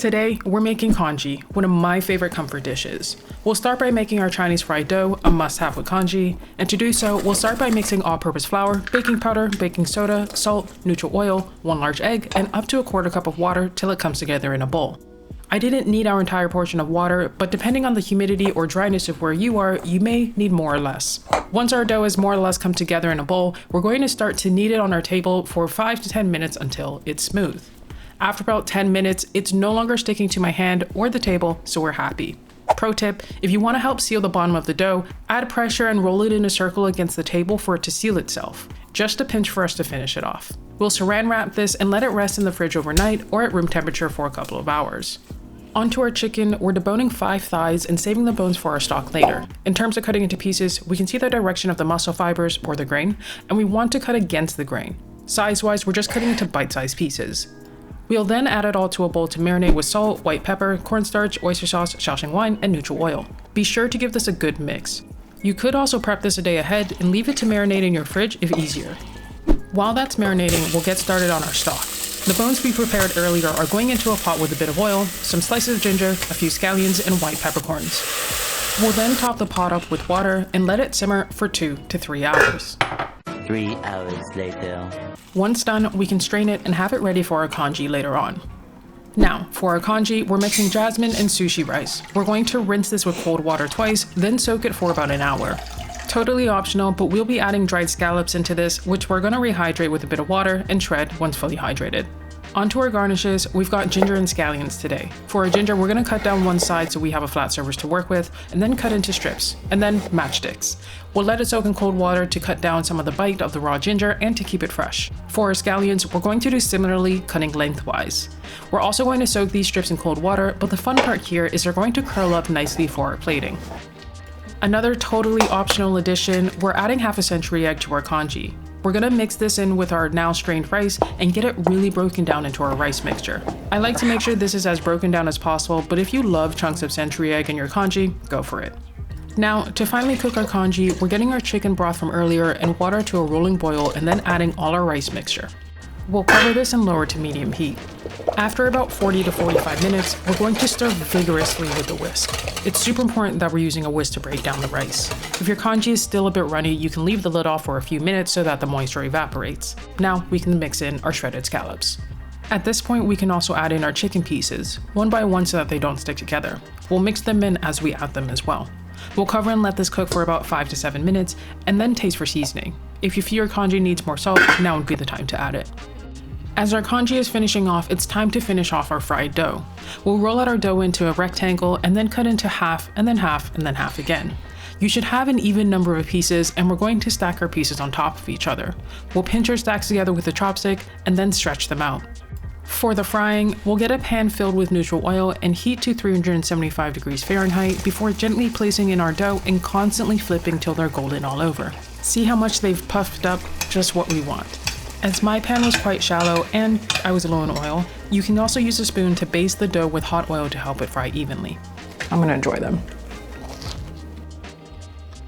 today, we're making congee, one of my favorite comfort dishes. We'll start by making our Chinese fried dough, a must-have with congee, and to do so, we'll start by mixing all-purpose flour, baking powder, baking soda, salt, neutral oil, 1 large egg, and up to 1/4 cup of water till it comes together in a bowl. I didn't need our entire portion of water, but depending on the humidity or dryness of where you are, you may need more or less. Once our dough has more or less come together in a bowl, we're going to start to knead it on our table for 5 to 10 minutes until it's smooth. After about 10 minutes, it's no longer sticking to my hand or the table, so we're happy. Pro tip, if you want to help seal the bottom of the dough, add pressure and roll it in a circle against the table for it to seal itself. Just a pinch for us to finish it off. We'll saran wrap this and let it rest in the fridge overnight or at room temperature for a couple of hours. Onto our chicken, we're deboning 5 thighs and saving the bones for our stock later. In terms of cutting into pieces, we can see the direction of the muscle fibers or the grain, and we want to cut against the grain. Size-wise, we're just cutting into bite-sized pieces. We'll then add it all to a bowl to marinate with salt, white pepper, cornstarch, oyster sauce, shaoxing wine, and neutral oil. Be sure to give this a good mix. You could also prep this a day ahead and leave it to marinate in your fridge if easier. While that's marinating, we'll get started on our stock. The bones we prepared earlier are going into a pot with a bit of oil, some slices of ginger, a few scallions, and white peppercorns. We'll then top the pot up with water and let it simmer for 2 to 3 hours. 3 hours later. Once done, we can strain it and have it ready for our congee later on. Now, for our congee, we're mixing jasmine and sushi rice. We're going to rinse this with cold water twice, then soak it for about an hour. Totally optional, but we'll be adding dried scallops into this, which we're going to rehydrate with a bit of water and shred once fully hydrated. Onto our garnishes, we've got ginger and scallions today. For our ginger, we're going to cut down one side so we have a flat surface to work with, and then cut into strips, and then matchsticks. We'll let it soak in cold water to cut down some of the bite of the raw ginger and to keep it fresh. For our scallions, we're going to do similarly, cutting lengthwise. We're also going to soak these strips in cold water, but the fun part here is they're going to curl up nicely for our plating. Another totally optional addition, we're adding half a century egg to our congee. We're gonna mix this in with our now strained rice and get it really broken down into our rice mixture. I like to make sure this is as broken down as possible, but if you love chunks of century egg in your congee, go for it. Now, to finally cook our congee, we're getting our chicken broth from earlier and water to a rolling boil and then adding all our rice mixture. We'll cover this and lower to medium heat. After about 40 to 45 minutes, we're going to stir vigorously with the whisk. It's super important that we're using a whisk to break down the rice. If your congee is still a bit runny, you can leave the lid off for a few minutes so that the moisture evaporates. Now we can mix in our shredded scallops. At this point, we can also add in our chicken pieces, one by one so that they don't stick together. We'll mix them in as we add them as well. We'll cover and let this cook for about 5 to 7 minutes and then taste for seasoning. If you feel your congee needs more salt, now would be the time to add it. As our congee is finishing off, it's time to finish off our fried dough. We'll roll out our dough into a rectangle and then cut into half and then half and then half again. You should have an even number of pieces and we're going to stack our pieces on top of each other. We'll pinch our stacks together with a chopstick and then stretch them out. For the frying, we'll get a pan filled with neutral oil and heat to 375 degrees Fahrenheit before gently placing in our dough and constantly flipping till they're golden all over. See how much they've puffed up? Just what we want. As my pan was quite shallow and I was low in oil, you can also use a spoon to baste the dough with hot oil to help it fry evenly. I'm gonna enjoy them.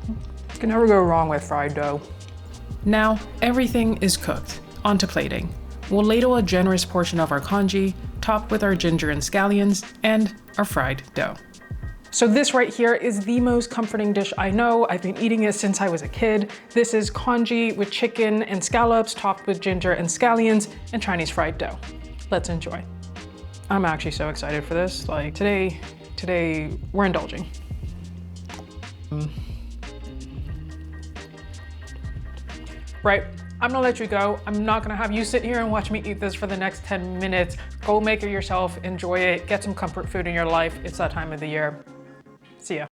You can never go wrong with fried dough. Now, everything is cooked. Onto plating. We'll ladle a generous portion of our congee, topped with our ginger and scallions, and our fried dough. So this right here is the most comforting dish I know. I've been eating it since I was a kid. This is congee with chicken and scallops topped with ginger and scallions and Chinese fried dough. Let's enjoy. I'm actually so excited for this. Like today we're indulging. Right, I'm gonna let you go. I'm not gonna have you sit here and watch me eat this for the next 10 minutes. Go make it yourself, enjoy it, get some comfort food in your life. It's that time of the year. See ya.